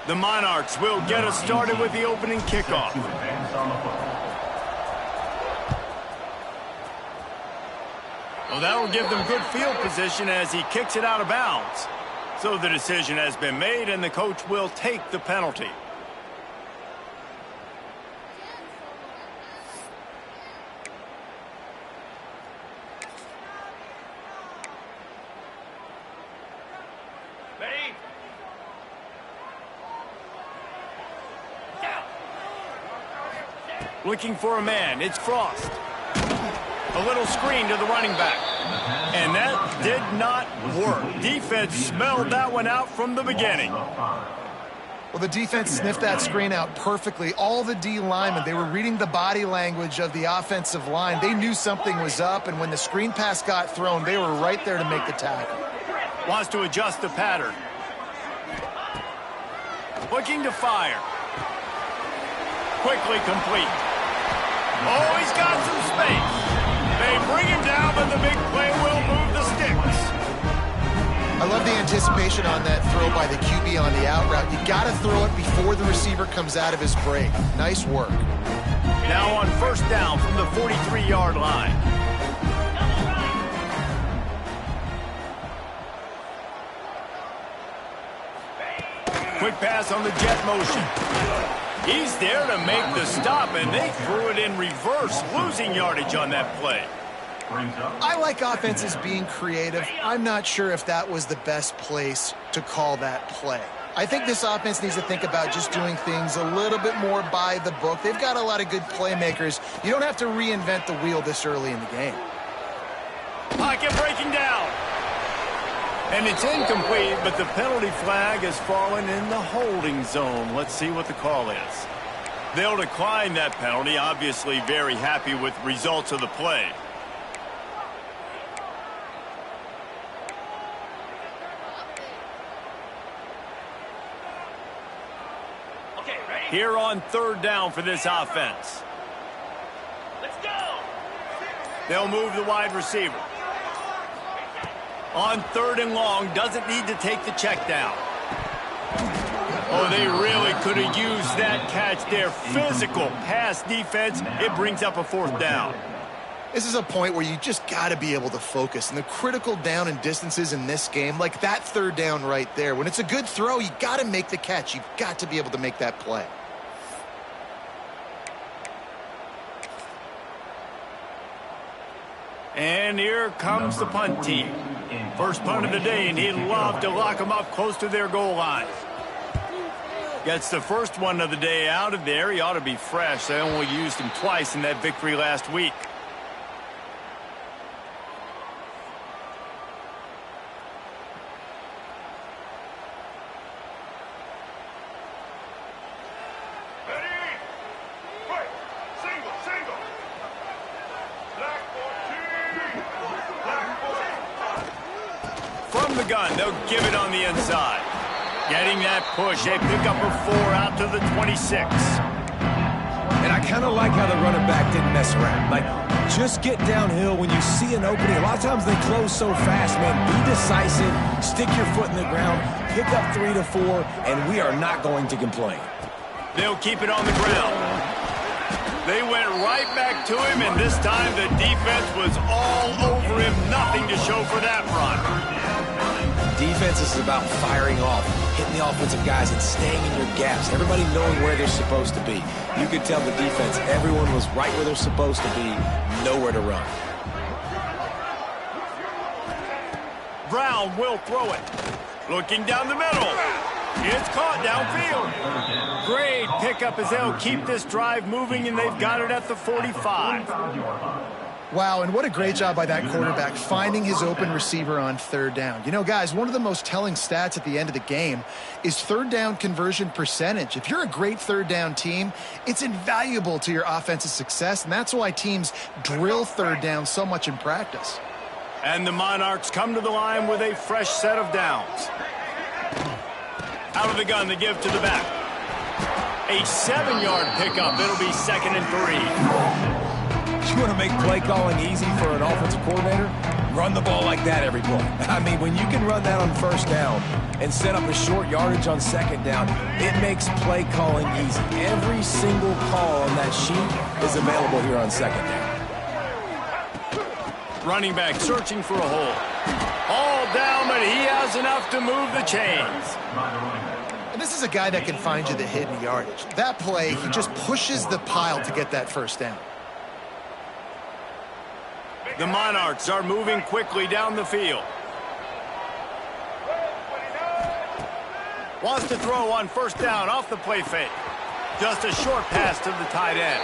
The Monarchs will get us started with the opening kickoff. Well, that will give them good field position as he kicks it out of bounds. So the decision has been made, and the coach will take the penalty. Looking for a man, it's Frost. A little screen to the running back. And that did not work. Defense smelled that one out from the beginning. Well, the defense sniffed that screen out perfectly. All the D linemen, they were reading the body language of the offensive line. They knew something was up, and when the screen pass got thrown, they were right there to make the tackle. Wants to adjust the pattern. Looking to fire. Quickly complete. Oh, he's got some space. They bring him down, but the big play will move the sticks. I love the anticipation on that throw by the QB on the out route. You got to throw it before the receiver comes out of his break. Nice work. Now on first down from the 43-yard line. Quick pass on the jet motion. He's there to make the stop, and they threw it in reverse, losing yardage on that play. I like offenses being creative. I'm not sure if that was the best place to call that play. I think this offense needs to think about just doing things a little bit more by the book. They've got a lot of good playmakers. You don't have to reinvent the wheel this early in the game. Pocket breaking down. And it's incomplete, but the penalty flag has fallen in the holding zone. Let's see what the call is. They'll decline that penalty, obviously very happy with the results of the play. Okay, ready? Here on third down for this offense. Let's go! They'll move the wide receiver. On third and long, doesn't need to take the check down. Oh, they really could have used that catch there. Physical pass defense. It brings up a fourth down. This is a point where you just got to be able to focus. And the critical down and distances in this game, like that third down right there, when it's a good throw, you got to make the catch. You've got to be able to make that play. And here comes the punt team. First punt of the day, and he'd love to lock them up close to their goal line. Gets the first one of the day out of there. He ought to be fresh. They only used him twice in that victory last week. From the gun, they'll give it on the inside. Getting that push, they pick up a 4 out to the 26. And I kind of like how the running back didn't mess around. Like, just get downhill when you see an opening. A lot of times they close so fast, man. Be decisive, stick your foot in the ground, pick up 3 to 4, and we are not going to complain. They'll keep it on the ground. They went right back to him, and this time the defense was all over him. Nothing to show for that run. Defense is about firing off, hitting the offensive guys and staying in your gaps. Everybody knowing where they're supposed to be. You could tell the defense, everyone was right where they're supposed to be, nowhere to run. Brown will throw it. Looking down the middle. It's caught downfield. Great pickup as they'll keep this drive moving, and they've got it at the 45. Wow, and what a great job by that quarterback, finding his open receiver on third down. You know, guys, one of the most telling stats at the end of the game is third down conversion percentage. If you're a great third down team, it's invaluable to your offensive success, and that's why teams drill third down so much in practice. And the Monarchs come to the line with a fresh set of downs. Out of the gun, they give to the back. A 7-yard pickup. It'll be 2nd and 3. You want to make play calling easy for an offensive coordinator? Run the ball like that every play. I mean, when you can run that on first down and set up a short yardage on second down, it makes play calling easy. Every single call on that sheet is available here on second down. Running back searching for a hole. All down, but he has enough to move the chains. And this is a guy that can find you the hidden yardage. That play, he just pushes the pile to get that first down. The Monarchs are moving quickly down the field. Wants to throw on first down off the play fake. Just a short pass to the tight end.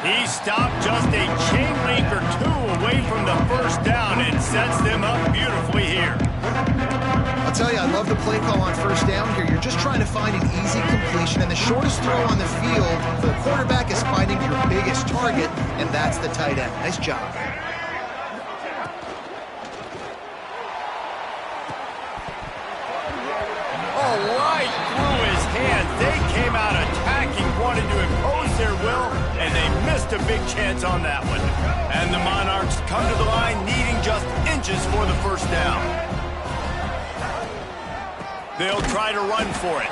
He stopped just a chain link or two away from the first down and sets them up beautifully here. I'll tell you, I love the play call on first down here. You're just trying to find an easy completion, and the shortest throw on the field for the quarterback is finding your biggest target, and that's the tight end. Nice job. Right through his hands. They came out attacking, wanted to impose their will, and they missed a big chance on that one. And the Monarchs come to the line needing just inches for the first down. They'll try to run for it.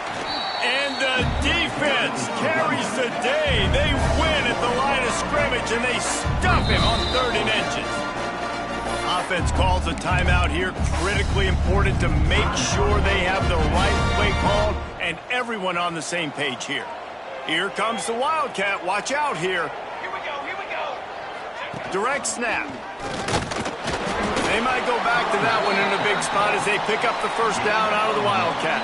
And the defense carries the day. They win at the line of scrimmage, and they stuff him on 3rd and inches. Offense calls a timeout here. Critically important to make sure they have the right play called and everyone on the same page here. Here comes the Wildcat. Watch out here. Here we go, here we go. Direct snap. They might go back to that one in a big spot as they pick up the first down out of the Wildcat.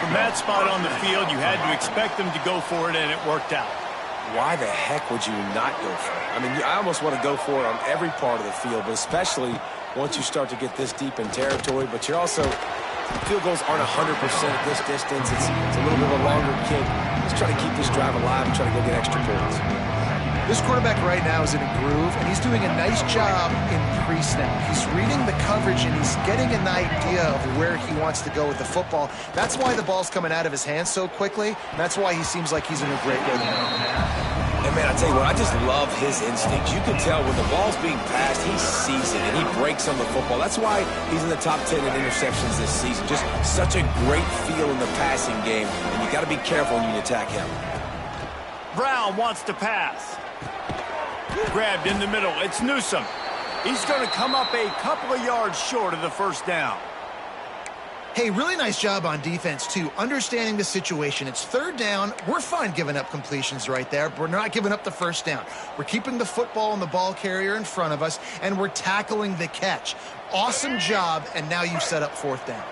From that spot on the field, you had to expect them to go for it, and it worked out. Why the heck would you not go for it? I mean, I almost want to go for it on every part of the field, but especially once you start to get this deep in territory. But you're also, field goals aren't 100% at this distance. It's a little bit of a longer kick. Let's try to keep this drive alive and try to go get extra points. This quarterback right now is in a groove, and he's doing a nice job in pre-snap. He's reading the coverage, and he's getting an idea of where he wants to go with the football. That's why the ball's coming out of his hands so quickly, and that's why he seems like he's in a great rhythm. And, man, I tell you what, I just love his instincts. You can tell when the ball's being passed, he sees it, and he breaks on the football. That's why he's in the top 10 in interceptions this season. Just such a great feel in the passing game, and you got to be careful when you attack him. Brown wants to pass. Grabbed in the middle. It's Newsom. He's going to come up a couple of yards short of the first down. Hey, really nice job on defense, too, understanding the situation. It's 3rd down. We're fine giving up completions right there, but we're not giving up the first down. We're keeping the football and the ball carrier in front of us, and we're tackling the catch. Awesome job, and now you've set up 4th down.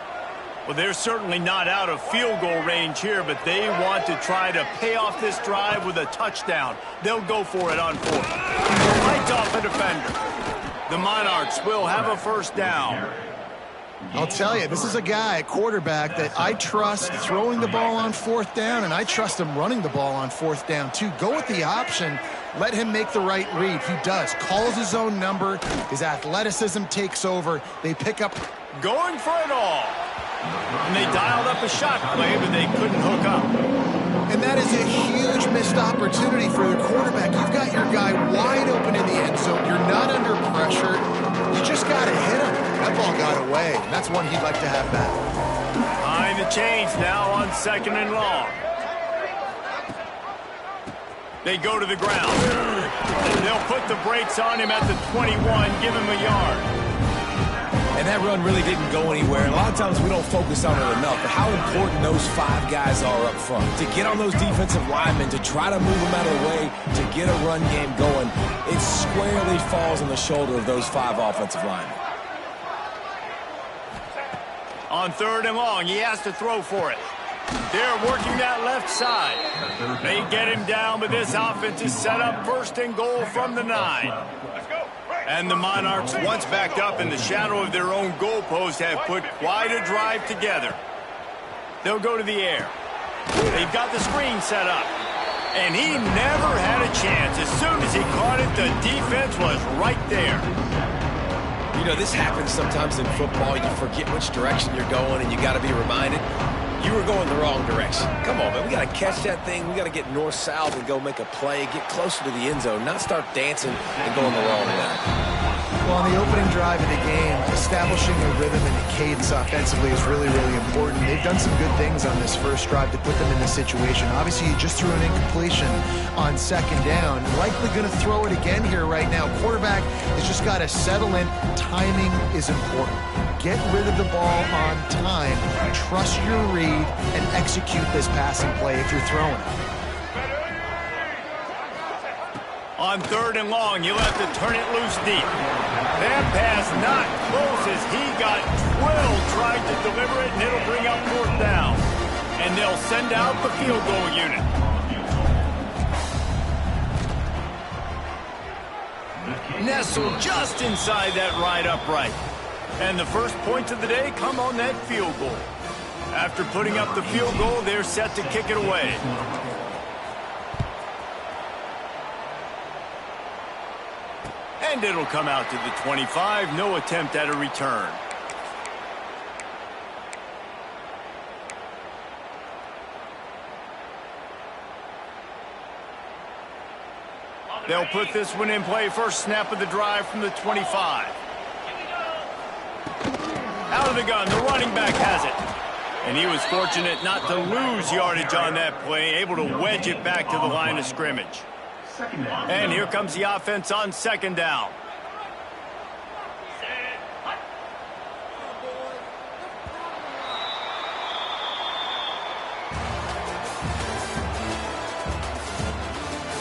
Well, they're certainly not out of field goal range here, but they want to try to pay off this drive with a touchdown. They'll go for it on 4th. Lights off a defender. The Monarchs will have a first down. I'll tell you, this is a guy, a quarterback, that I trust throwing the ball on 4th down, and I trust him running the ball on 4th down, too. Go with the option. Let him make the right read. He does. Calls his own number. His athleticism takes over. They pick up. Going for it all. And they dialed up a shot play, but they couldn't hook up. And that is a huge missed opportunity for the quarterback. You've got your guy wide open in the end zone. You're not under pressure. You just got to hit him. That ball got away. And that's one he'd like to have back. Behind the chains now on 2nd and long. They go to the ground. They'll put the brakes on him at the 21, give him a yard. And that run really didn't go anywhere. And a lot of times we don't focus on it enough, but how important those 5 guys are up front. To get on those defensive linemen, to try to move them out of the way, to get a run game going, it squarely falls on the shoulder of those 5 offensive linemen. On 3rd and long, he has to throw for it. They're working that left side. They get him down, but this offense is set up 1st and goal from the 9. And the Monarchs, once backed up in the shadow of their own goalpost, have put quite a drive together. They'll go to the air. They've got the screen set up. And he never had a chance. As soon as he caught it, the defense was right there. You know, this happens sometimes in football. You forget which direction you're going, and you got to be reminded. You were going the wrong direction. Come on, man. We got to catch that thing. We got to get north-south and go make a play, get closer to the end zone, not start dancing and going the wrong way. Well, on the opening drive of the game, establishing a rhythm and a cadence offensively is really, really important. They've done some good things on this first drive to put them in this situation. Obviously, you just threw an incompletion on second down. Likely going to throw it again here right now. Quarterback has just got to settle in. Timing is important. Get rid of the ball on time. Trust your read and execute this passing play if you're throwing it. On 3rd and long, you'll have to turn it loose deep. That pass not close as he got drilled trying to deliver it, and it'll bring up 4th down. And they'll send out the field goal unit. Nestled just inside that right upright. And the first points of the day come on that field goal. After putting up the field goal, they're set to kick it away. And it'll come out to the 25. No attempt at a return. They'll put this one in play. First snap of the drive from the 25. Out of the gun, the running back has it. And he was fortunate not to lose yardage on that play, able to wedge it back to the line of scrimmage. And here comes the offense on 2nd down.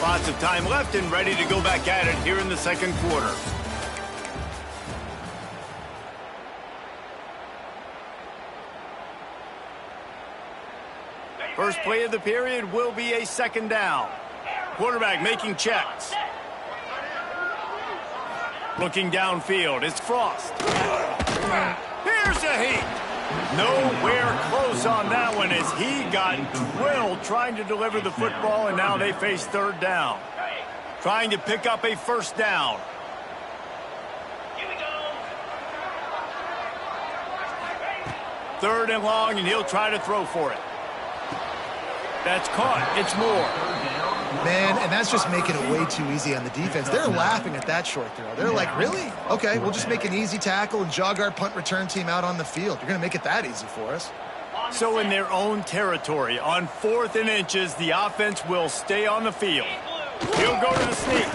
Lots of time left and ready to go back at it here in the 2nd quarter. First play of the period will be a 2nd down. Quarterback making checks. Looking downfield, it's Frost. Here's a heat. Nowhere close on that one as he got drilled trying to deliver the football, and now they face 3rd down. Trying to pick up a 1st down. Here we go. 3rd and long, and he'll try to throw for it. That's caught. It's Moore. Man, and that's just making it way too easy on the defense. They're laughing at that short throw. They're like, really? Okay, we'll just make an easy tackle and jog our punt return team out on the field. You're going to make it that easy for us. So in their own territory, on 4th and inches, the offense will stay on the field. He'll go to the sneak.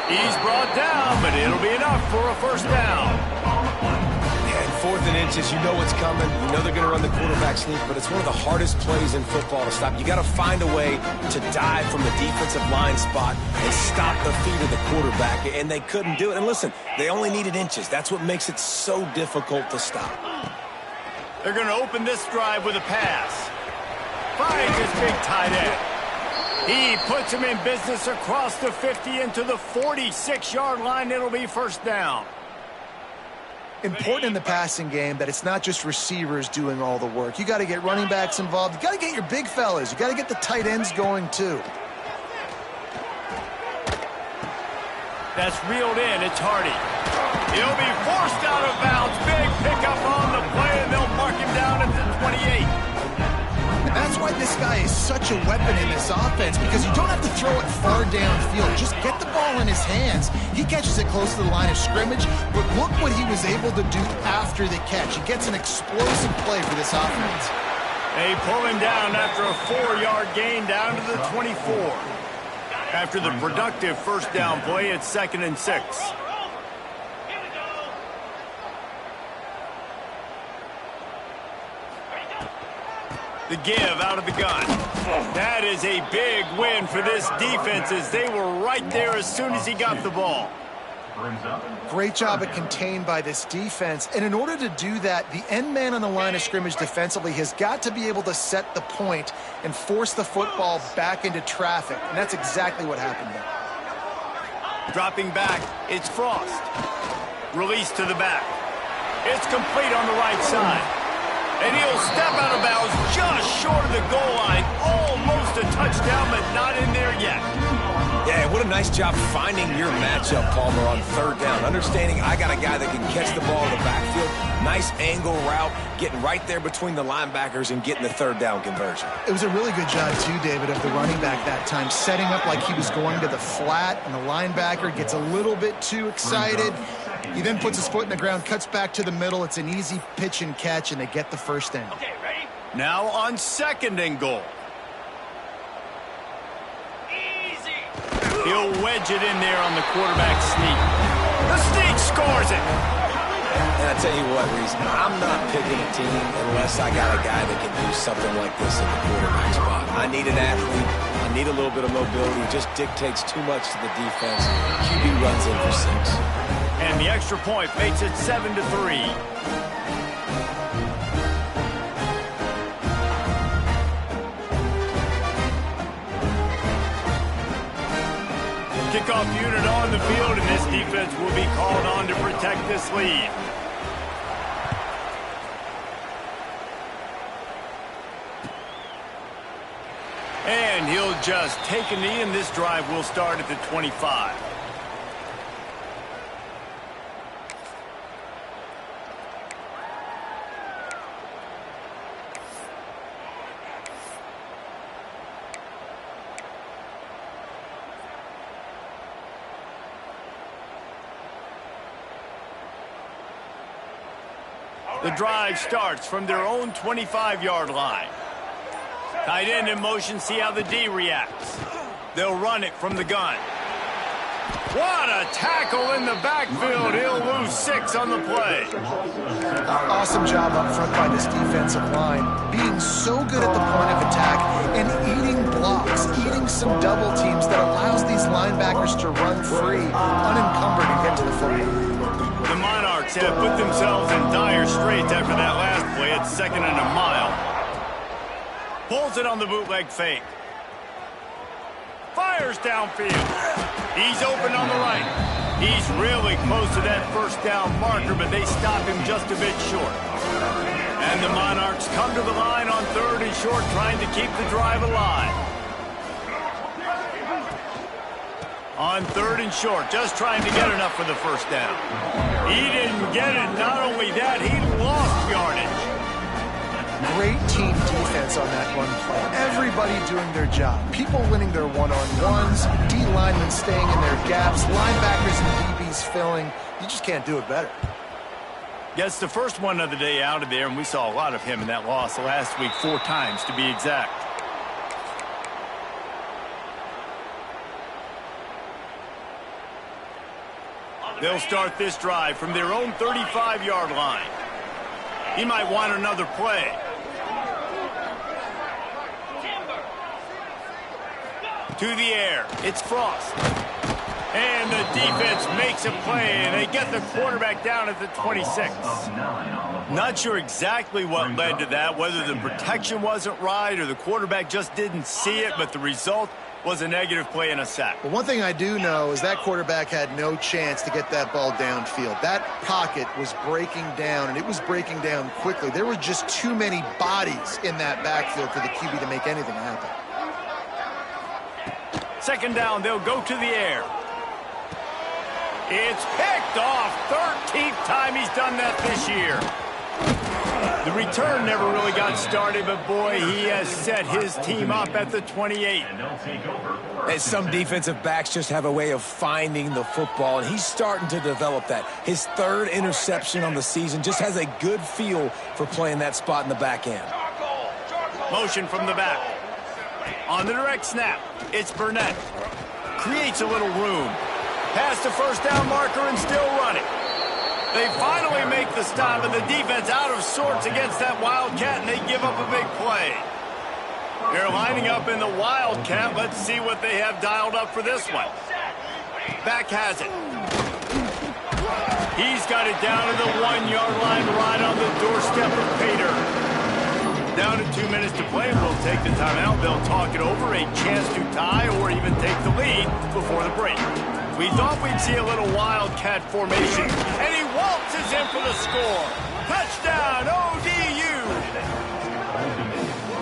He's brought down, but it'll be enough for a 1st down. And 4th and inches, you know what's coming. You know they're going to run the quarterback sneak, but it's one of the hardest plays in football to stop. You got to find a way to dive from the defensive line spot and stop the feet of the quarterback, and they couldn't do it. And listen, they only needed inches. That's what makes it so difficult to stop. They're going to open this drive with a pass. Finds his big tight end. He puts him in business across the 50 into the 46-yard line. It'll be 1st down. Important in the passing game that it's not just receivers doing all the work. You got to get running backs involved. You got to get your big fellas. You got to get the tight ends going too. That's reeled in. It's Hardy. He'll be forced out of bounds. Big pickup on the play, and they'll mark him down at the 28. And that's why this guy is such a weapon in this offense, because you don't have to throw it far downfield. Just get the ball in his hands. He catches it close to the line of scrimmage, but look what he was able to do after the catch. He gets an explosive play for this offense. They pull him down after a 4-yard gain down to the 24. After the productive 1st down play, it's 2nd and 6. The give out of the gun. That is a big win for this defense as they were right there as soon as he got the ball. Great job at contained by this defense. And in order to do that, the end man on the line of scrimmage defensively has got to be able to set the point and force the football back into traffic. And that's exactly what happened there. Dropping back, it's Frost. Release to the back. It's complete on the right side. And he'll step out of bounds just short of the goal line. Almost a touchdown, but not in there yet. Yeah, what a nice job finding your matchup, Palmer, on 3rd down. Understanding I got a guy that can catch the ball in the backfield. Nice angle route, getting right there between the linebackers and getting the 3rd down conversion. It was a really good job, too, David, of the running back that time, setting up like he was going to the flat, and the linebacker gets a little bit too excited. He then puts his foot in the ground, cuts back to the middle. It's an easy pitch and catch, and they get the first down. Okay, ready? Now on 2nd and goal. Easy. He'll wedge it in there on the quarterback sneak. The sneak scores it. And I tell you what, Reese, I'm not picking a team unless I got a guy that can do something like this at the quarterback spot. I need an athlete. I need a little bit of mobility. It just dictates too much to the defense. QB runs in for 6. And the extra point makes it 7-3. Kickoff unit on the field, and this defense will be called on to protect this lead. And he'll just take a knee, and this drive will start at the 25. The drive starts from their own 25-yard line. Tight end in motion, see how the D reacts. They'll run it from the gun. What a tackle in the backfield. He'll lose 6 on the play. Awesome job up front by this defensive line, being so good at the point of attack and eating blocks, eating some double teams that allows these linebackers to run free, unencumbered, and get to the football. The Monarchs have put themselves in dire straits after that last play at 2nd and a mile. Pulls it on the bootleg fake. Fires downfield. He's open on the right. He's really close to that first down marker, but they stop him just a bit short. And the Monarchs come to the line on 3rd and short, trying to keep the drive alive. On 3rd and short, just trying to get enough for the first down. He didn't get it. Not only that, he lost yardage. Great team defense on that one play. Everybody doing their job. People winning their one-on-ones, D linemen staying in their gaps, linebackers and DBs filling. You just can't do it better. Gets the first one of the day out of there, and we saw a lot of him in that loss last week, 4 times to be exact. They'll start this drive from their own 35-yard line. He might want another play. To the air. It's Frost. And the defense makes a play, and they get the quarterback down at the 26. Not sure exactly what led to that, whether the protection wasn't right or the quarterback just didn't see it, but the result was a negative play and a sack. But one thing I do know is that quarterback had no chance to get that ball downfield. That pocket was breaking down, and it was breaking down quickly. There were just too many bodies in that backfield for the QB to make anything happen. 2nd down, they'll go to the air. It's picked off. 13th time he's done that this year. The return never really got started, but boy, he has set his team up at the 28. And some defensive backs just have a way of finding the football, and he's starting to develop that. His 3rd interception on the season, just has a good feel for playing that spot in the back end. Motion from the back. On the direct snap, it's Burnett. Creates a little room. Past the first down marker and still running. They finally make the stop, and the defense out of sorts against that Wildcat, and they give up a big play. They're lining up in the Wildcat. Let's see what they have dialed up for this one. Back has it. He's got it down to the 1-yard line, right on the doorstep of Pater. Down to 2 minutes to play, and we'll take the timeout. They'll talk it over, a chance to tie or even take the lead before the break. We thought we'd see a little Wildcat formation, and he waltzes in for the score. Touchdown, ODU!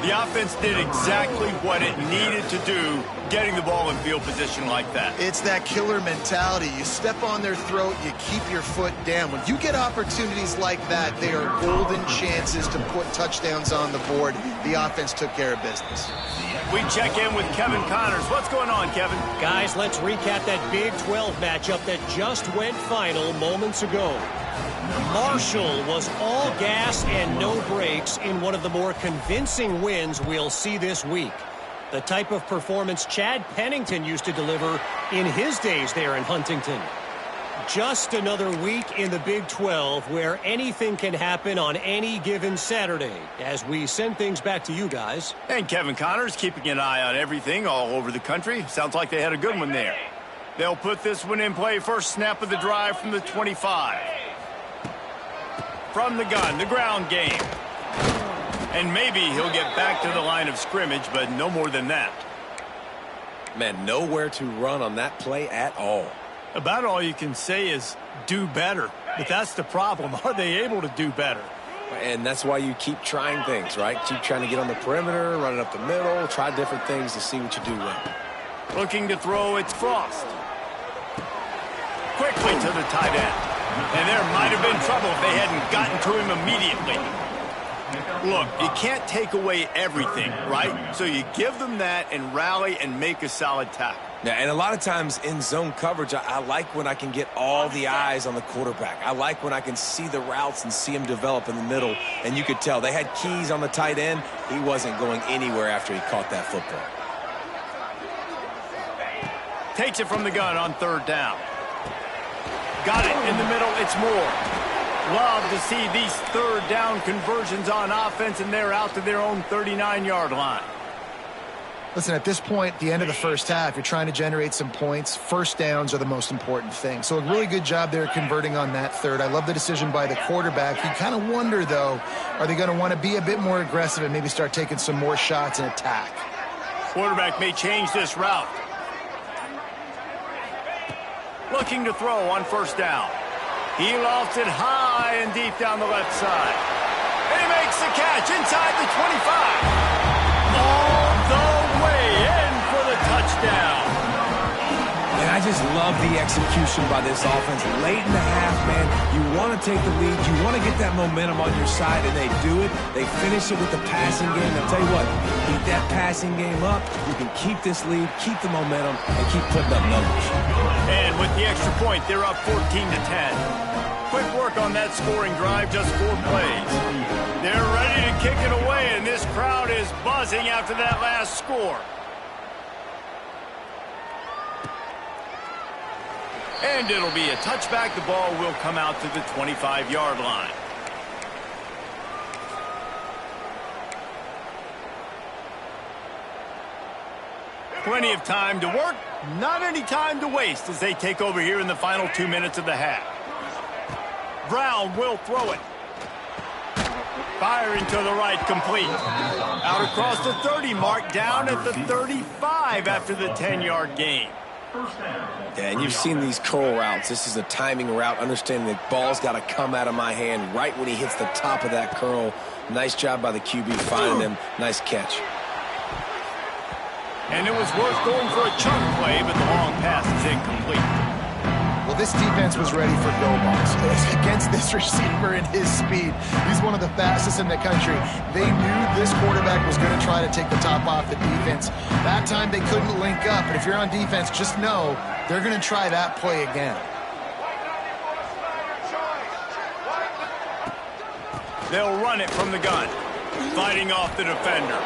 The The offense did exactly what it needed to do, getting the ball in field position like that. It's that killer mentality. You step on their throat, you keep your foot down. When you get opportunities like that, they are golden chances to put touchdowns on the board. The offense took care of business. We check in with Kevin Connors. What's going on, Kevin? Guys, let's recap that Big 12 matchup that just went final moments ago. Marshall was all gas and no brakes in one of the more convincing wins we'll see this week. The type of performance Chad Pennington used to deliver in his days there in Huntington. Just another week in the Big 12 where anything can happen on any given Saturday. As we send things back to you guys. And Kevin Connors keeping an eye on everything all over the country. Sounds like they had a good one there. They'll put this one in play. First snap of the drive from the 25. From the gun, the ground game. And maybe he'll get back to the line of scrimmage, but no more than that. Man, nowhere to run on that play at all. About all you can say is do better. But that's the problem. Are they able to do better? And that's why you keep trying things, right? Keep trying to get on the perimeter, run it up the middle, try different things to see what you do well. Looking to throw, it's Frost. Quickly to the tight end. And there might have been trouble if they hadn't gotten to him immediately. Look, you can't take away everything, right? So you give them that and rally and make a solid tackle. Yeah, and a lot of times in zone coverage, I like when I can get all the eyes on the quarterback. I like when I can see the routes and see him develop in the middle. And you could tell they had keys on the tight end. He wasn't going anywhere after he caught that football. Takes it from the gun on third down. Got it in the middle. It's Moore. Love to see these third down conversions on offense, and they're out to their own 39-yard line. Listen, at this point, the end of the first half, you're trying to generate some points. First downs are the most important thing. So a really good job there converting on that third. I love the decision by the quarterback. You kind of wonder, though, are they going to want to be a bit more aggressive and maybe start taking some more shots and attack? Quarterback may change this route. Looking to throw on first down. He lofts it high and deep down the left side. And he makes the catch inside the 25. All the way in for the touchdown. And I just love the execution by this offense. Late in the half, man, you want to take the lead. You want to get that momentum on your side, and they do it. They finish it with the passing game. I'll tell you what, keep that passing game up. You can keep this lead, keep the momentum, and keep putting up numbers. And with the extra point, they're up 14-10. Quick work on that scoring drive, just 4 plays. They're ready to kick it away, and this crowd is buzzing after that last score. And it'll be a touchback. The ball will come out to the 25-yard line. Plenty of time to work, not any time to waste as they take over here in the final 2 minutes of the half. Brown will throw it. Firing to the right, complete. Out across the 30 mark, down at the 35 after the 10-yard gain. Yeah, and you've seen these curl routes. This is a timing route, understanding the ball's got to come out of my hand right when he hits the top of that curl. Nice job by the QB finding him. Nice catch. And it was worth going for a chunk play, but the long pass is incomplete. Well, this defense was ready for go balls. Against this receiver and his speed, he's one of the fastest in the country. They knew this quarterback was going to try to take the top off the defense. That time they couldn't link up, but if you're on defense, just know they're going to try that play again. They'll run it from the gun, fighting off the defender.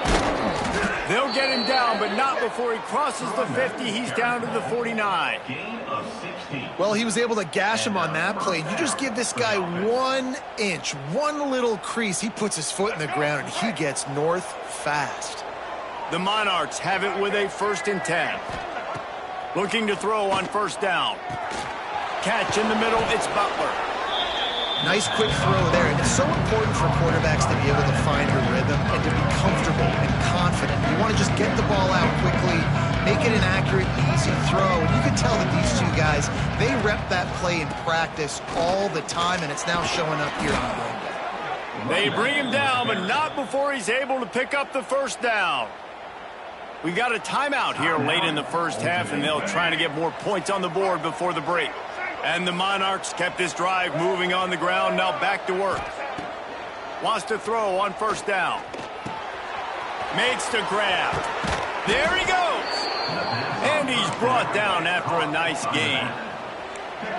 They'll get him down, but not before he crosses the 50. He's down to the 49. Well, he was able to gash him on that play. You just give this guy 1 inch, one little crease. He puts his foot in the ground, and he gets north fast. The Monarchs have it with a 1st and 10. Looking to throw on first down. Catch in the middle, it's Butler. Nice quick throw there. And it's so important for quarterbacks to be able to find a rhythm and to be comfortable and confident. You want to just get the ball out quickly, make it an accurate, easy throw. And you can tell that these two guys, they rep that play in practice all the time, and it's now showing up here on game day. They bring him down, but not before he's able to pick up the first down. We got a timeout here late in the first half, and they'll try to get more points on the board before the break. And the Monarchs kept this drive moving on the ground, now back to work. Wants to throw on first down. Makes the grab. There he goes. And he's brought down after a nice gain.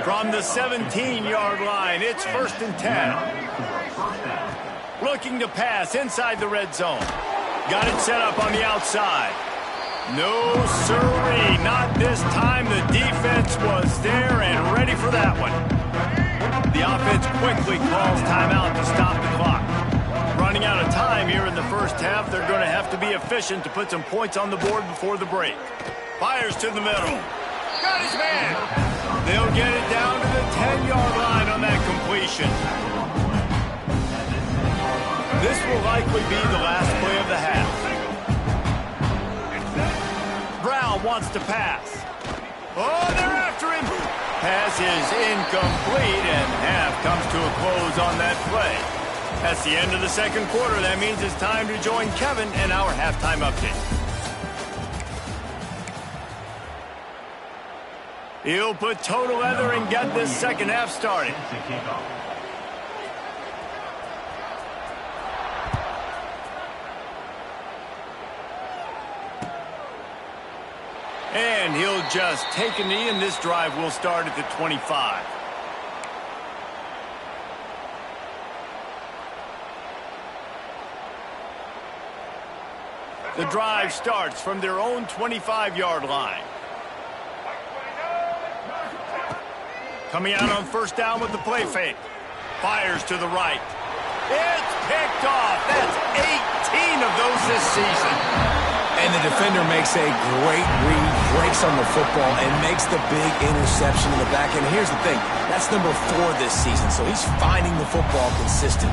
From the 17-yard line, it's 1st and 10. Looking to pass inside the red zone. Got it set up on the outside. No, sirree, not this time. The defense was there and ready for that one. The offense quickly calls timeout to stop the clock. Running out of time here in the first half, they're going to have to be efficient to put some points on the board before the break. Fires to the middle. Got his man. They'll get it down to the 10-yard line on that completion. This will likely be the last play of the half. Brown wants to pass. Oh, they're after him. Pass is incomplete, and half comes to a close on that play. That's the end of the second quarter. That means it's time to join Kevin and our halftime update. He'll put toe to leather and get this second half started. And he'll just take a knee, and this drive will start at the 25. The drive starts from their own 25-yard line. Coming out on first down with the play fake. Fires to the right. It's picked off. That's 18 of those this season. And the defender makes a great read, breaks on the football, and makes the big interception in the back. And here's the thing. That's number 4 this season, so he's finding the football consistently.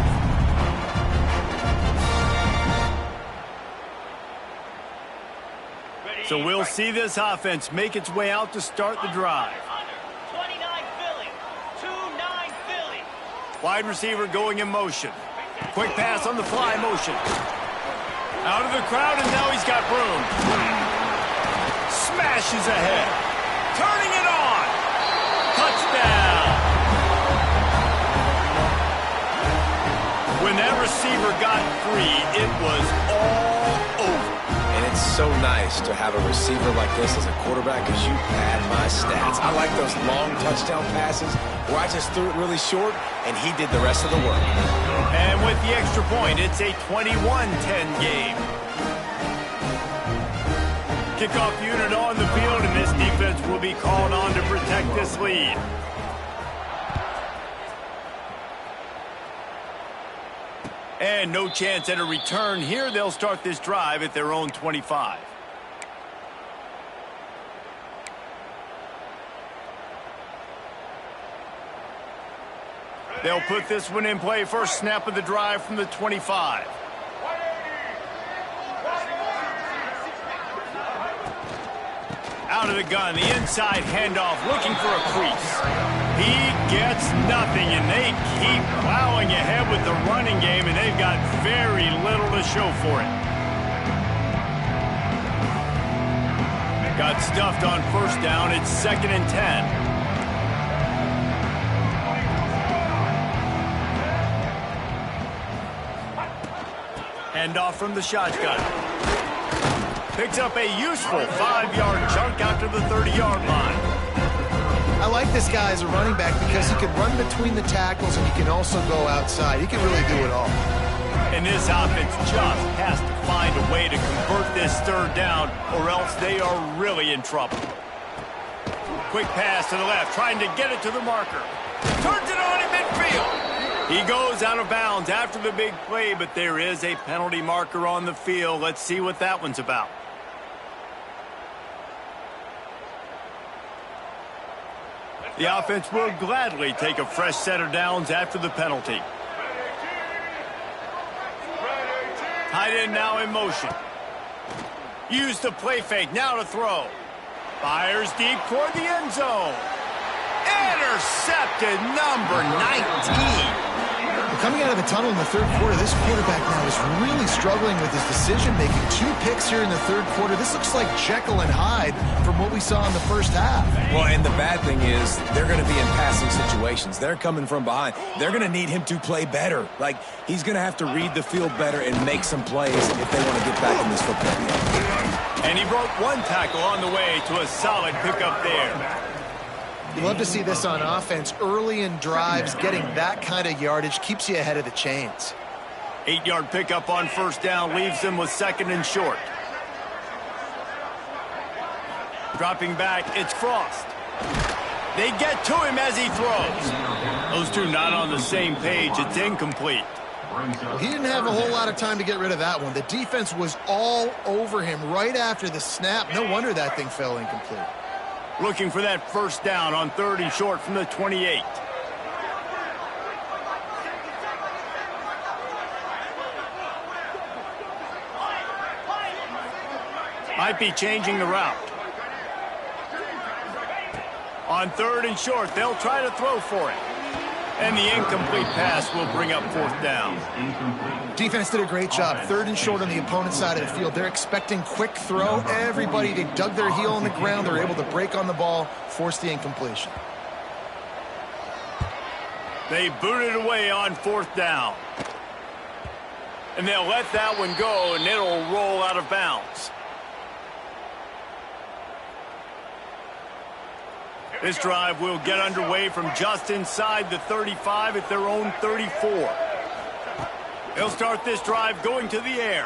So we'll see this offense make its way out to start the drive. 29 Philly. 2-9 Philly. Wide receiver going in motion. Quick pass on the fly motion. Out of the crowd, and now he's got room. Smashes ahead. Turning it on. Touchdown. When that receiver got free, it was all over. And it's so nice to have a receiver like this as a quarterback because you pad my stats. I like those long touchdown passes where I just threw it really short and he did the rest of the work. And with the extra point, it's a 21-10 game. Kickoff unit on the field, and this defense will be called on to protect this lead. And no chance at a return here. They'll start this drive at their own 25. They'll put this one in play. First snap of the drive from the 25. Out of the gun, the inside handoff, looking for a crease. He gets nothing, and they keep plowing ahead with the running game, and they've got very little to show for it. Got stuffed on first down. It's 2nd and 10. Handoff from the shotgun. Picks up a useful 5-yard chunk out to the 30-yard line. I like this guy as a running back because he can run between the tackles and he can also go outside. He can really do it all. And this offense just has to find a way to convert this third down, or else they are really in trouble. Quick pass to the left, trying to get it to the marker. Turns it on in midfield. He goes out of bounds after the big play, but there is a penalty marker on the field. Let's see what that one's about. The offense will gladly take a fresh set of downs after the penalty. Tight end now in motion. Use the play fake, now to throw. Fires deep toward the end zone. Intercepted, number 19. Coming out of the tunnel in the third quarter, this quarterback now is really struggling with his decision-making. 2 picks here in the third quarter. This looks like Jekyll and Hyde from what we saw in the first half. Well, and the bad thing is they're going to be in passing situations. They're coming from behind. They're going to need him to play better. Like, he's going to have to read the field better and make some plays if they want to get back in this football game. And he broke 1 tackle on the way to a solid pickup there. You love to see this on offense. Early in drives, getting that kind of yardage keeps you ahead of the chains. 8-yard pickup on first down leaves them with 2nd and short. Dropping back, it's Frost. They get to him as he throws. Those two not on the same page. It's incomplete. He didn't have a whole lot of time to get rid of that one. The defense was all over him right after the snap. No wonder that thing fell incomplete. Looking for that first down on 3rd and short from the 28. Might be changing the route. On 3rd and short, they'll try to throw for it. And the incomplete pass will bring up 4th down. Defense did a great job. 3rd and short on the opponent's side of the field. They're expecting quick throw. Everybody, they dug their heel on the ground. They're able to break on the ball, force the incompletion. They booted away on 4th down. And they'll let that one go, and it'll roll out of bounds. This drive will get underway from just inside the 35 at their own 34. They'll start this drive going to the air.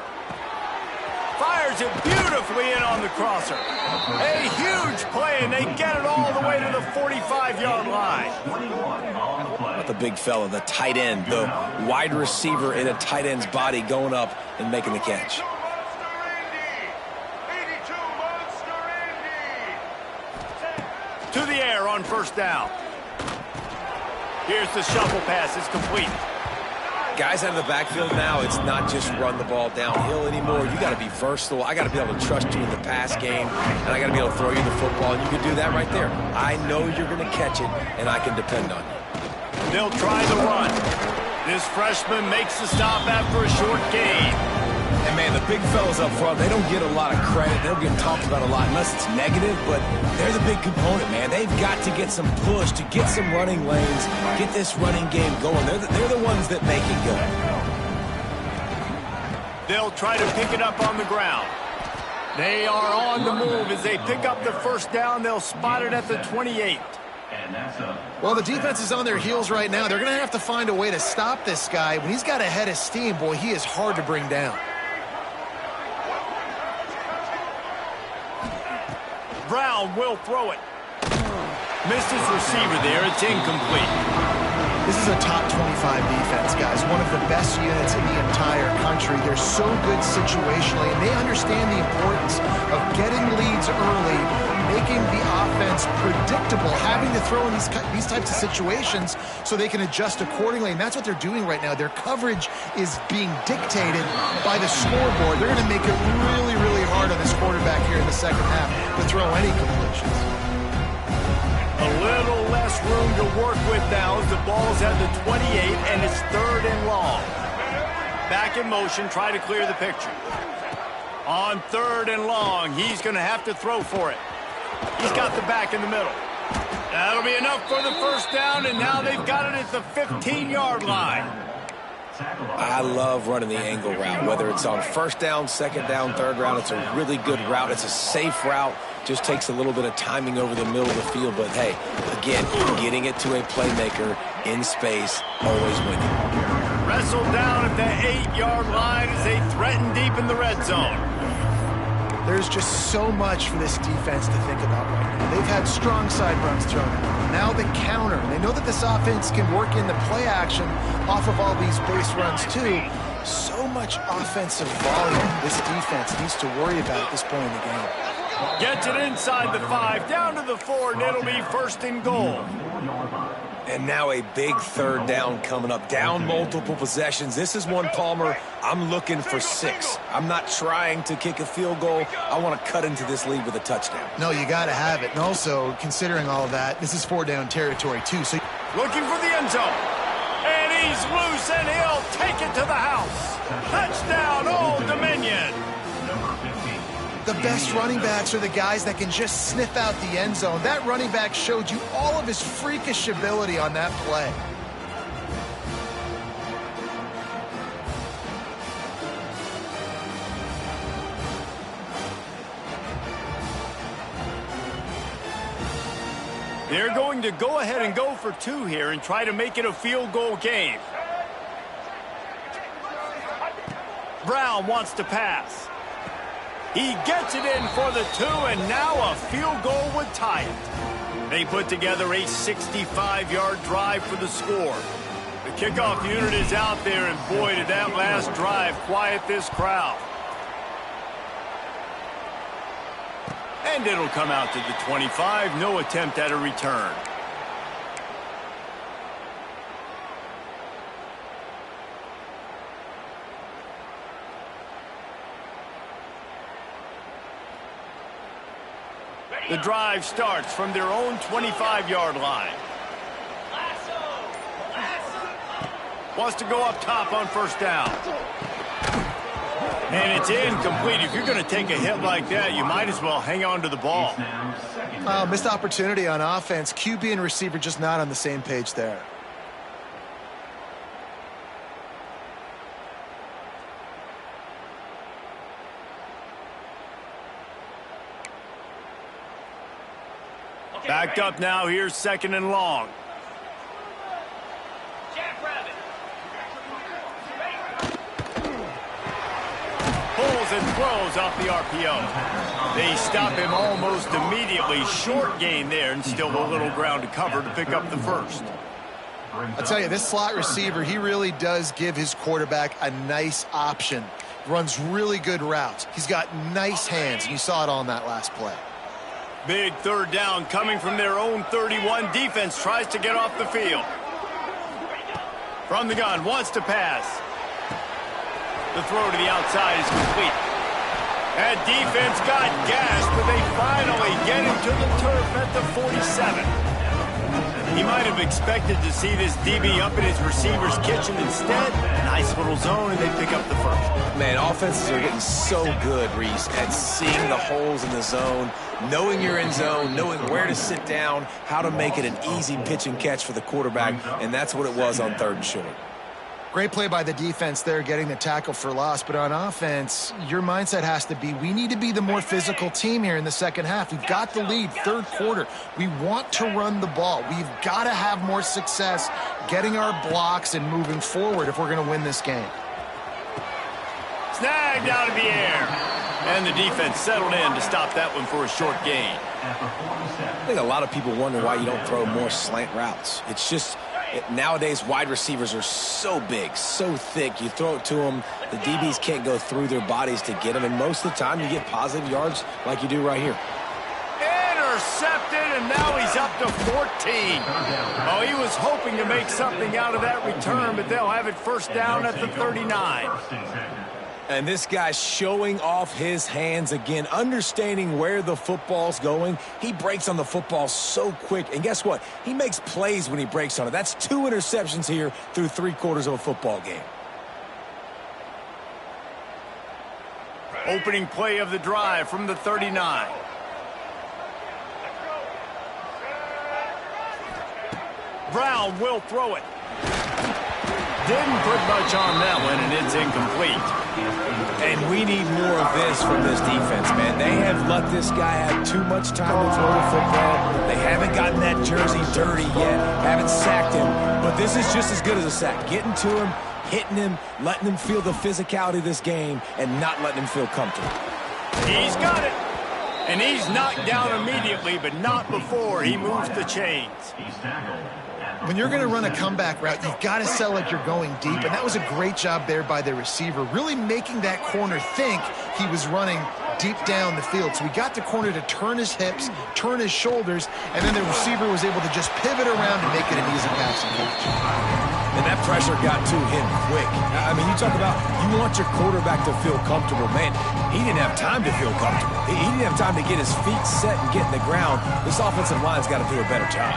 Fires it beautifully in on the crosser. A huge play, and they get it all the way to the 45-yard line. Not the big fella, the tight end, the wide receiver in a tight end's body going up and making the catch. To the air on first down. Here's the shuffle pass. It's complete. Guys out of the backfield now, it's not just run the ball downhill anymore. You got to be versatile. I got to be able to trust you in the pass game, and I got to be able to throw you the football, and you can do that right there. I know you're going to catch it, and I can depend on you. They'll try the run. This freshman makes the stop after a short gain. And, man, the big fellas up front, they don't get a lot of credit. They don't get talked about a lot unless it's negative, but they're the big component, man. They've got to get some push, to get some running lanes, get this running game going. They're the ones that make it go. They'll try to pick it up on the ground. They are on the move as they pick up the first down. They'll spot it at the 28. Well, the defense is on their heels right now. They're going to have to find a way to stop this guy. When he's got a head of steam, boy, he is hard to bring down. Brown will throw it. Missed his receiver there. It's incomplete. This is a top 25 defense, guys. One of the best units in the entire country. They're so good situationally, and they understand the importance of getting leads early, making the offense predictable, having to throw in these types of situations so they can adjust accordingly. And that's what they're doing right now. Their coverage is being dictated by the scoreboard. They're going to make it really, really hard on this quarterback here in the second half to throw any completions. A little less room to work with now as the ball's at the 28, and it's 3rd and long. Back in motion, try to clear the picture. On 3rd and long, he's going to have to throw for it. He's got the back in the middle. That'll be enough for the first down, and now they've got it at the 15-yard line. I love running the angle route, whether it's on first down, second down, third down. It's a really good route. It's a safe route. Just takes a little bit of timing over the middle of the field. But, hey, again, getting it to a playmaker in space, always winning. Wrestled down at the 8-yard line as they threaten deep in the red zone. There's just so much for this defense to think about right now. They've had strong side runs thrown out. Now the counter. They know that this offense can work in the play action off of all these base runs too. So much offensive volume this defense needs to worry about at this point in the game. Gets it inside the 5, down to the 4, and it'll be 1st and goal. And now a big third down coming up. Down multiple possessions. This is one, Palmer, I'm looking for 6. I'm not trying to kick a field goal. I want to cut into this lead with a touchdown. No, you got to have it. And also, considering all of that, this is 4-down territory too. So looking for the end zone. And he He's loose and he'll take it to the house. Touchdown, Old Dominion. The best running backs are the guys that can just sniff out the end zone. That running back showed you all of his freakish ability on that play. They're going to go ahead and go for 2 here and try to make it a field goal game. Brown wants to pass. He gets it in for the 2, and now a field goal would tie it. They put together a 65-yard drive for the score. The kickoff unit is out there, and boy, did that last drive quiet this crowd. And it'll come out to the 25. No attempt at a return. The drive starts from their own 25-yard line. Wants to go up top on first down. And it's incomplete. If you're going to take a hit like that, you might as well hang on to the ball. Missed opportunity on offense. QB and receiver just not on the same page there. Backed up now. Here's 2nd and long. Pulls and throws off the RPO. They stop him almost immediately. Short gain there, and still a little ground to cover to pick up the first. I'll tell you, this slot receiver, he really does give his quarterback a nice option. Runs really good routes. He's got nice hands, and you saw it all in that last play. Big 3rd down coming from their own 31. Defense tries to get off the field. From the gun, wants to pass. The throw to the outside is complete. That defense got gashed, but they finally get him to the turf at the 47. He might have expected to see this DB up in his receiver's kitchen. Instead, nice little zone, and they pick up the first. Man, offenses are getting so good, Reese, at seeing the holes in the zone, knowing you're in zone, knowing where to sit down, how to make it an easy pitch and catch for the quarterback, and that's what it was on 3rd and short. Great play by the defense there, getting the tackle for loss. But on offense, your mindset has to be, we need to be the more physical team here in the second half. We've got the lead, 3rd quarter. We want to run the ball. We've got to have more success getting our blocks and moving forward if we're going to win this game. Snagged out of the air. And the defense settled in to stop that one for a short gain. I think a lot of people wonder why you don't throw more slant routes. It's just... nowadays, wide receivers are so big, so thick. You throw it to them, the DBs can't go through their bodies to get them, and most of the time you get positive yards like you do right here. Intercepted, and now he's up to 14. Oh, he was hoping to make something out of that return, but they'll have it 1st down at the 39. And this guy's showing off his hands again, understanding where the football's going. He breaks on the football so quick. And guess what? He makes plays when he breaks on it. That's 2 interceptions here through 3 quarters of a football game. Opening play of the drive from the 39. Brown will throw it. Didn't put much on that one, and it's incomplete. And we need more of this from this defense, man. They have let this guy have too much time to throw the football. They haven't gotten that jersey dirty yet, haven't sacked him. But this is just as good as a sack. Getting to him, hitting him, letting him feel the physicality of this game, and not letting him feel comfortable. He's got it. And he's knocked down immediately, but not before he moves the chains. When you're going to run a comeback route, you've got to sell like you're going deep, and that was a great job there by the receiver, really making that corner think he was running deep down the field. So he got the corner to turn his hips, turn his shoulders, and then the receiver was able to just pivot around and make it an easy pass and catch. And that pressure got to him quick. I mean, you talk about you want your quarterback to feel comfortable. Man, he didn't have time to feel comfortable. He didn't have time to get his feet set and get in the ground. This offensive line's got to do a better job.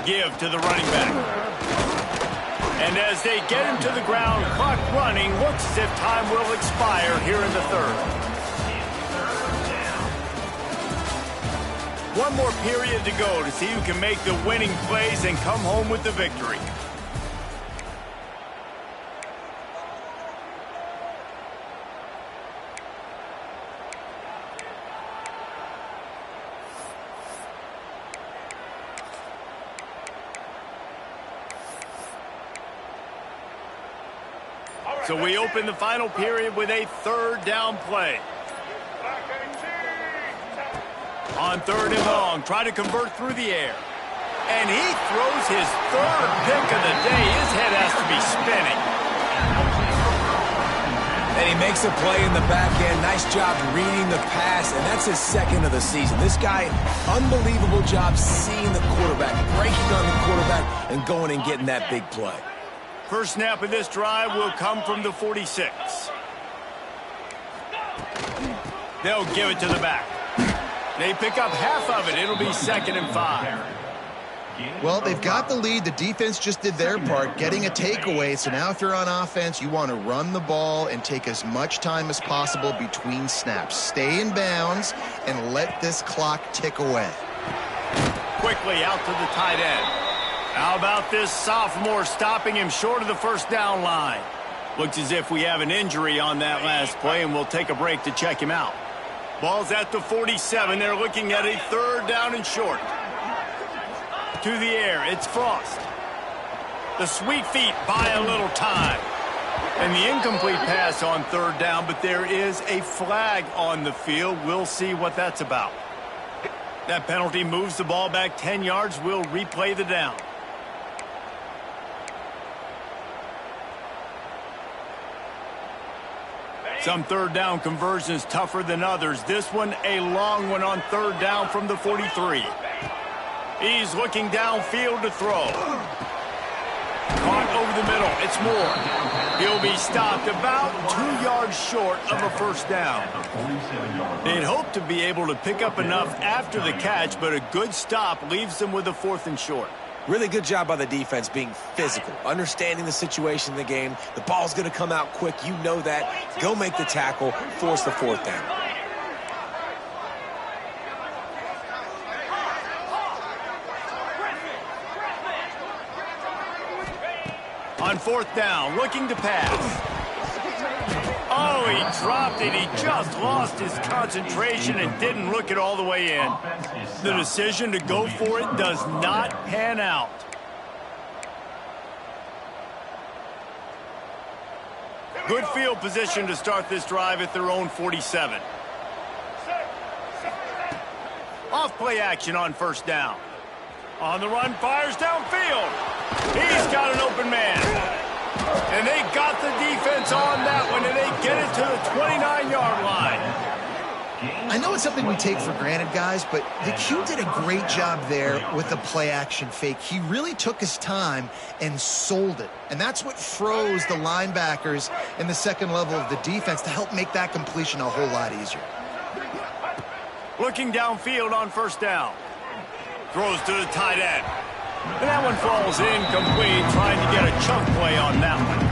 give to the running back. And as they get him to the ground, clock running, looks as if time will expire here in the third. One more period to go to see who can make the winning plays and come home with the victory. So we open the final period with a third down play. On third and long, try to convert through the air. And he throws his third pick of the day. His head has to be spinning. And he makes a play in the back end. Nice job reading the pass, and that's his second of the season. This guy, unbelievable job seeing the quarterback, breaking on the quarterback, and going and getting that big play. First snap of this drive will come from the 46. They'll give it to the back. They pick up half of it. It'll be 2nd and 5. Well, they've got the lead. The defense just did their part, getting a takeaway. So now if you're on offense, you want to run the ball and take as much time as possible between snaps. Stay in bounds and let this clock tick away. Quickly out to the tight end. How about this sophomore stopping him short of the first down line? Looks as if we have an injury on that last play, and we'll take a break to check him out. Ball's at the 47. They're looking at a third down and short. To the air, it's Frost. The sweet feet buy a little time. And the incomplete pass on third down, but there is a flag on the field. We'll see what that's about. That penalty moves the ball back 10 yards. We'll replay the down. Some third down conversions tougher than others. This one, a long one on third down from the 43. He's looking downfield to throw. Caught over the middle. It's Moore. He'll be stopped about 2 yards short of a first down. They'd hope to be able to pick up enough after the catch, but a good stop leaves them with a 4th and short. Really good job by the defense being physical, understanding the situation in the game. The ball's going to come out quick. You know that. Go make the tackle, force the 4th down. On 4th down, looking to pass. Oh, he dropped it. He just lost his concentration and didn't look it all the way in. The decision to go for it does not pan out. Good field position to start this drive at their own 47. Off play action on first down. On the run, fires downfield. He's got an open man. And they got the defense on that one, and they get it to the 29-yard line. I know it's something we take for granted, guys, but the Q did a great job there with the play-action fake. He really took his time and sold it. And that's what froze the linebackers in the second level of the defense to help make that completion a whole lot easier. Looking downfield on first down. Throws to the tight end. And that one falls incomplete, trying to get a chunk play on that one.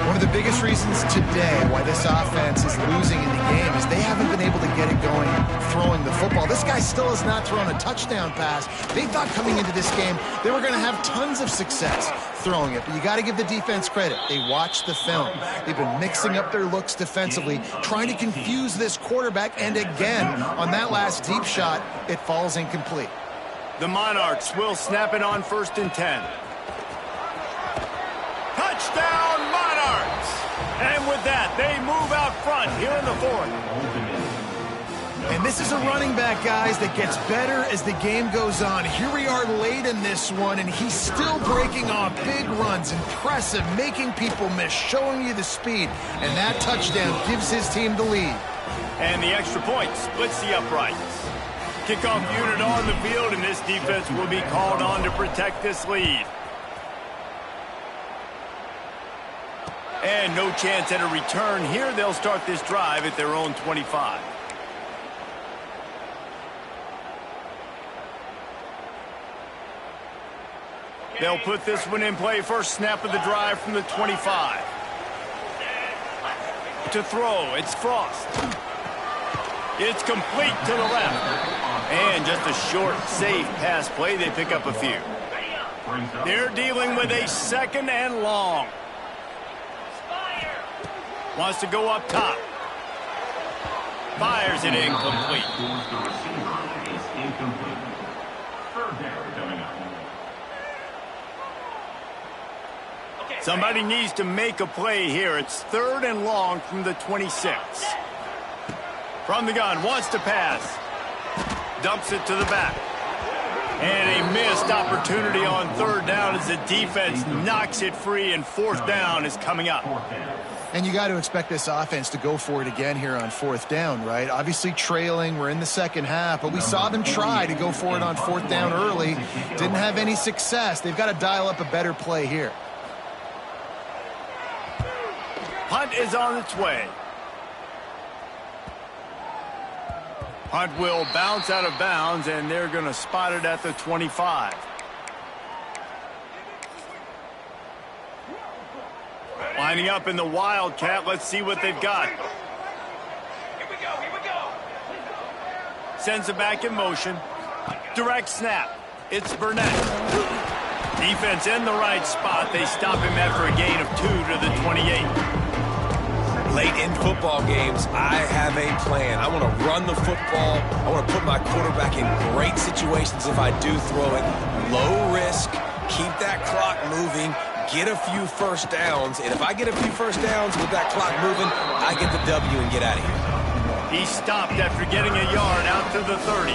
One of the biggest reasons today why this offense is losing in the game is they haven't been able to get it going throwing the football. This guy still has not thrown a touchdown pass. They thought coming into this game they were going to have tons of success throwing it, but you got to give the defense credit. They watched the film. They've been mixing up their looks defensively, trying to confuse this quarterback, and again, on that last deep shot, it falls incomplete. The Monarchs will snap it on 1st and 10. Touchdown, Monarchs! And with that, they move out front here in the 4th. And this is a running back, guys, that gets better as the game goes on. Here we are late in this one, and he's still breaking off big runs. Impressive, making people miss, showing you the speed. And that touchdown gives his team the lead. And the extra point splits the uprights. Kickoff unit on the field, and this defense will be called on to protect this lead. And no chance at a return here. They'll start this drive at their own 25. They'll put this one in play. First snap of the drive from the 25. To throw, it's Frost. It's complete to the left. And just a short, safe pass play. They pick up a few. They're dealing with a second and long. Wants to go up top. Fires it incomplete. Somebody needs to make a play here. It's third and long from the 26. From the gun, wants to pass. Dumps it to the back. And a missed opportunity on third down as the defense knocks it free, and fourth down is coming up. And you got to expect this offense to go for it again here on fourth down, right? Obviously trailing, we're in the second half, but we saw them try to go for it on fourth down early. Didn't have any success. They've got to dial up a better play here. Punt is on its way. Punt will bounce out of bounds, and they're going to spot it at the 25. Lining up in the Wildcat. Let's see what they've got. Here we go. Sends it back in motion. Direct snap. It's Burnett. Defense in the right spot. They stop him after a gain of 2 to the 28. Late in football games, I have a plan. I want to run the football. I want to put my quarterback in great situations if I do throw it. Low risk, keep that clock moving, get a few first downs. And if I get a few first downs with that clock moving, I get the W and get out of here. He stopped after getting a yard out to the 30.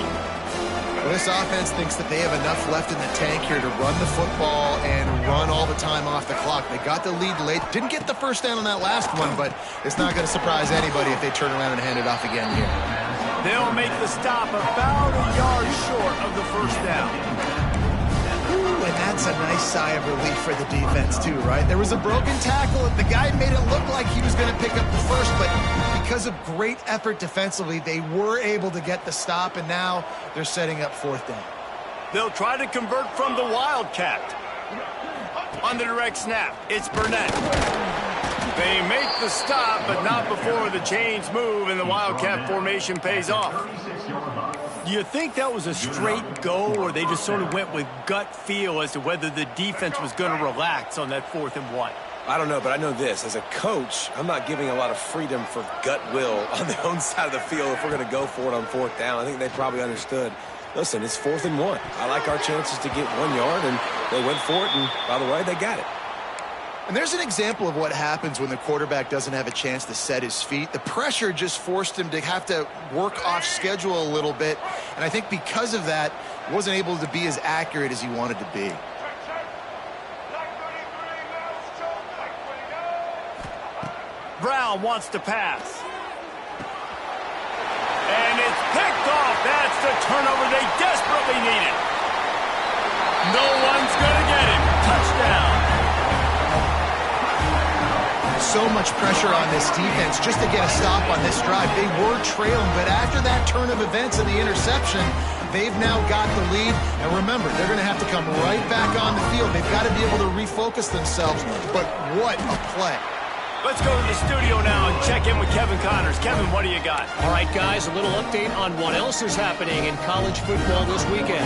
Well, this offense thinks that they have enough left in the tank here to run the football and run all the time off the clock. They got the lead late. Didn't get the first down on that last one, but it's not going to surprise anybody if they turn around and hand it off again here. They'll make the stop about a yard short of the first down. Ooh, and that's a nice sigh of relief for the defense too, right? There was a broken tackle. The guy made it look like he was going to pick up the first, but because of great effort defensively, they were able to get the stop, and now they're setting up fourth down. They'll try to convert from the Wildcat. On the direct snap, it's Burnett. They make the stop, but not before the chains move and the Wildcat formation pays off. Do you think that was a straight go, or they just sort of went with gut feel as to whether the defense was going to relax on that 4th and 1? I don't know, but I know this. As a coach, I'm not giving a lot of freedom for gut will on their own side of the field if we're going to go for it on fourth down. I think they probably understood, listen, it's 4th and 1. I like our chances to get 1 yard, and they went for it, and by the way, they got it. And there's an example of what happens when the quarterback doesn't have a chance to set his feet. The pressure just forced him to have to work off schedule a little bit. And I think because of that, he wasn't able to be as accurate as he wanted to be. Brown wants to pass. And it's picked off. That's the turnover they desperately needed. No one's going to get him. Touchdown. So much pressure on this defense just to get a stop on this drive. They were trailing, but after that turn of events and the interception, they've now got the lead. And remember, they're going to have to come right back on the field. They've got to be able to refocus themselves. But what a play. Let's go to the studio now and check in with Kevin Connors. Kevin, what do you got? All right, guys, a little update on what else is happening in college football this weekend.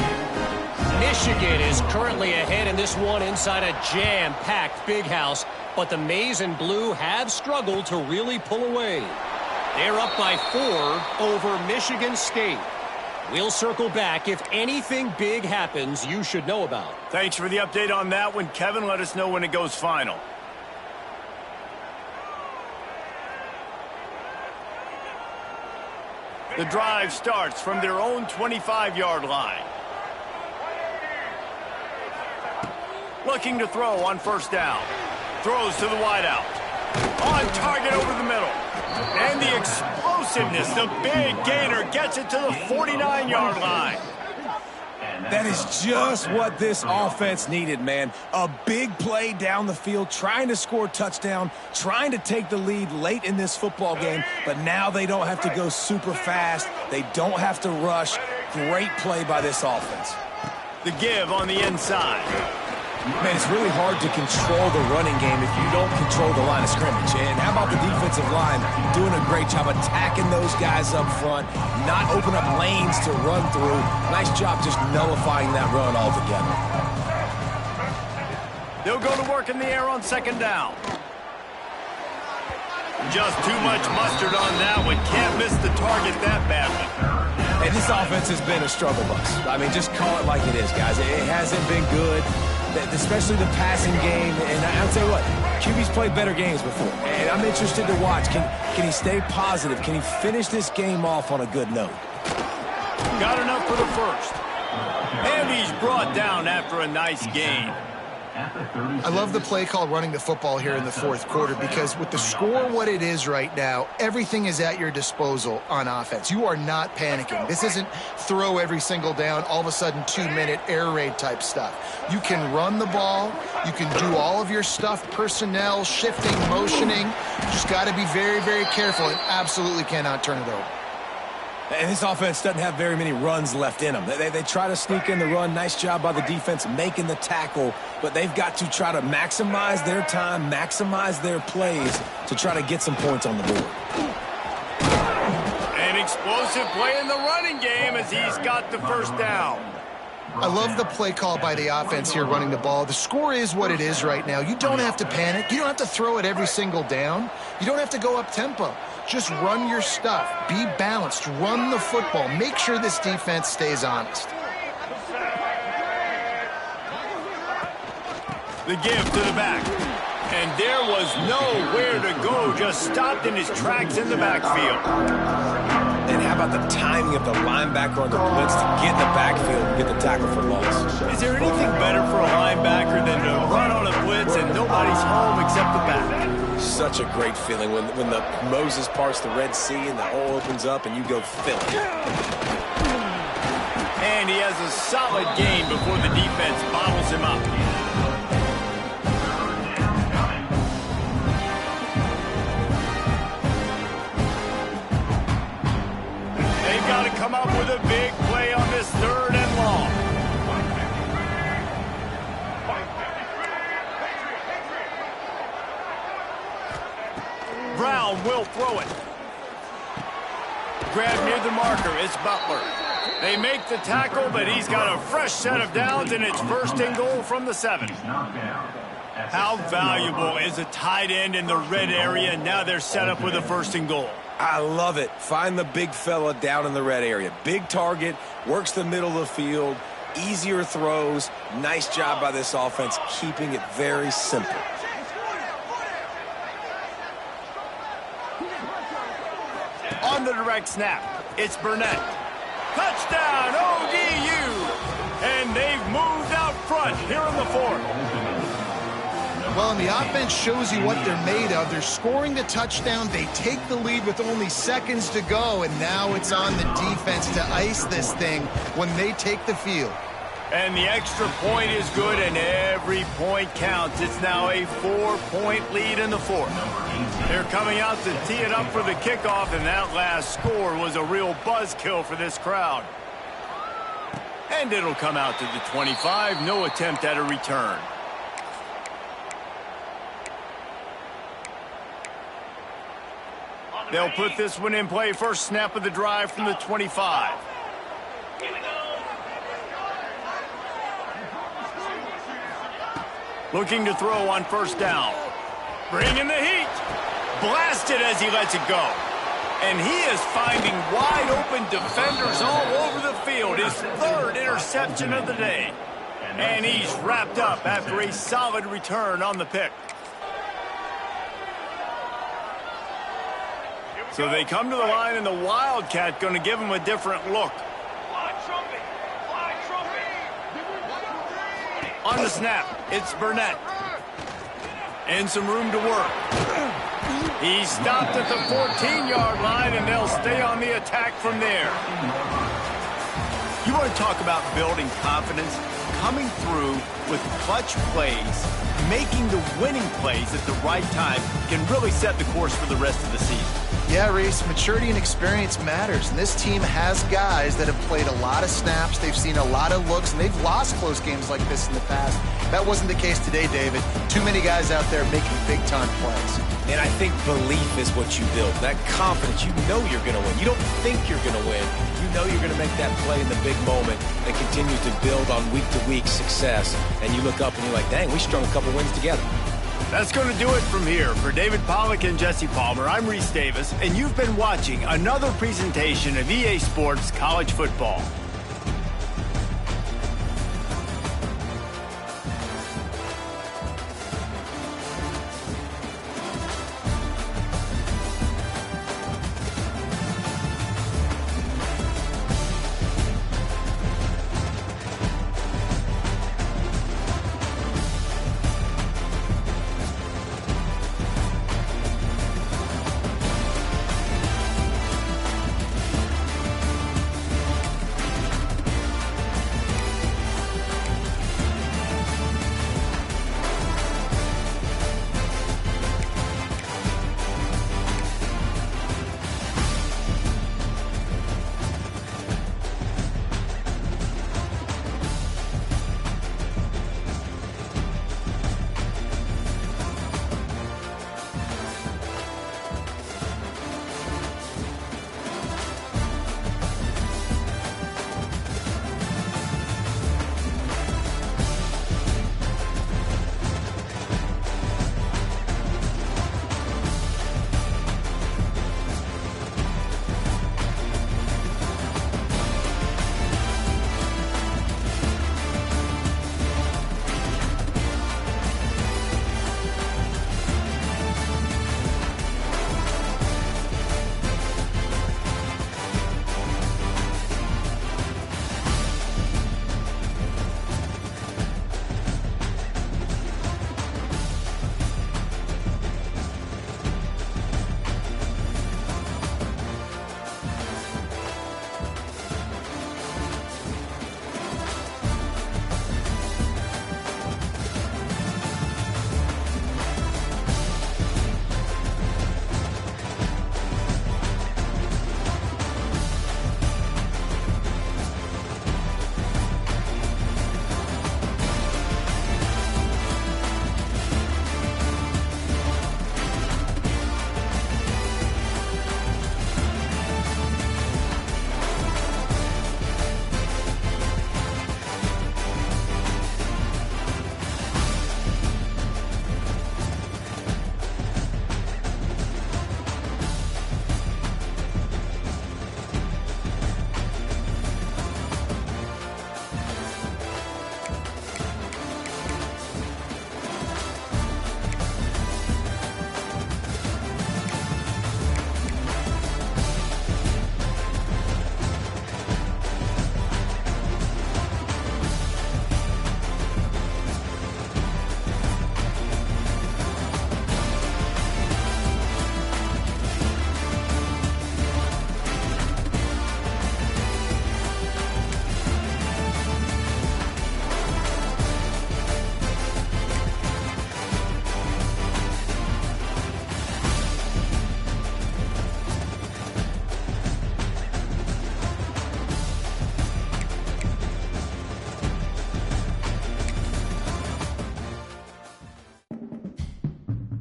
Michigan is currently ahead in this one inside a jam-packed Big House, but the Maize and Blue have struggled to really pull away. They're up by 4 over Michigan State. We'll circle back if anything big happens you should know about. Thanks for the update on that one, Kevin. Let us know when it goes final. The drive starts from their own 25-yard line. Looking to throw on first down. Throws to the wideout. On target over the middle. And the explosiveness, the big gainer gets it to the 49-yard line. That is just what this offense needed, man. A big play down the field, trying to score a touchdown, trying to take the lead late in this football game, but now they don't have to go super fast. They don't have to rush. Great play by this offense. The give on the inside. Man, it's really hard to control the running game if you don't control the line of scrimmage. And how about the defensive line doing a great job attacking those guys up front, not open up lanes to run through. Nice job just nullifying that run altogether. They'll go to work in the air on second down. Just too much mustard on that one. Can't miss the target that badly. Hey, this offense has been a struggle bus. I mean, just call it like it is, guys. It hasn't been good, especially the passing game. And I'll tell you what, QB's played better games before. And I'm interested to watch. Can he stay positive? Can he finish this game off on a good note? Got enough for the first. And he's brought down after a nice gain. I love the play call running the football here in the fourth quarter because with the score what it is right now, everything is at your disposal on offense. You are not panicking. This isn't throw every single down, all of a sudden 2-minute air raid type stuff. You can run the ball. You can do all of your stuff, personnel, shifting, motioning. Just got to be very, very careful and absolutely cannot turn it over. And this offense doesn't have very many runs left in them. They try to sneak in the run. Nice job by the defense making the tackle. But they've got to try to maximize their time, maximize their plays to try to get some points on the board. An explosive play in the running game as he's got the first down. I love the play call by the offense here running the ball. The score is what it is right now. You don't have to panic. You don't have to throw it every single down. You don't have to go up tempo. Just run your stuff. Be balanced. Run the football. Make sure this defense stays honest. The give to the back. And there was nowhere to go. Just stopped in his tracks in the backfield. And how about the timing of the linebacker on the blitz to get in the backfield and get the tackle for loss? Is there anything better for a linebacker than to run on a blitz and nobody's home except the back? Such a great feeling when the Moses parts the Red Sea and the hole opens up and you go fill it. And he has a solid gain before the defense bottles him up. They've got to come up with a big play on this third and long. Brown will throw it. Grab near the marker. It's Butler. They make the tackle, but he's got a fresh set of downs, and it's first and goal from the 7. How valuable is a tight end in the red area? Now they're set up with a first and goal. I love it. Find the big fella down in the red area. Big target, works the middle of the field, easier throws. Nice job by this offense, keeping it very simple. On the direct snap, it's Burnett. Touchdown, ODU! And they've moved out front here in the fourth. Well, and the offense shows you what they're made of. They're scoring the touchdown. They take the lead with only seconds to go, and now it's on the defense to ice this thing when they take the field. And the extra point is good, and every point counts. It's now a 4-point lead in the fourth. They're coming out to tee it up for the kickoff, and that last score was a real buzzkill for this crowd. And it'll come out to the 25. No attempt at a return. They'll put this one in play. First snap of the drive from the 25. Looking to throw on first down. Bringing the heat. Blasted as he lets it go. And he is finding wide open defenders all over the field. His third interception of the day. And he's wrapped up after a solid return on the pick. So they come to the line, and the Wildcat going to give him a different look. On the snap, it's Burnett. And some room to work. He stopped at the 14-yard line, and they'll stay on the attack from there. You want to talk about building confidence? Coming through with clutch plays, making the winning plays at the right time can really set the course for the rest of the season. Yeah, Reese, maturity and experience matters, and this team has guys that have played a lot of snaps, they've seen a lot of looks, and they've lost close games like this in the past. That wasn't the case today, David. Too many guys out there making big-time plays. And I think belief is what you build, that confidence. You know you're going to win. You don't think you're going to win. You know you're going to make that play in the big moment that continues to build on week-to-week success. And you look up and you're like, dang, we strung a couple wins together. That's going to do it from here. For David Pollack and Jesse Palmer, I'm Reese Davis, and you've been watching another presentation of EA Sports College Football.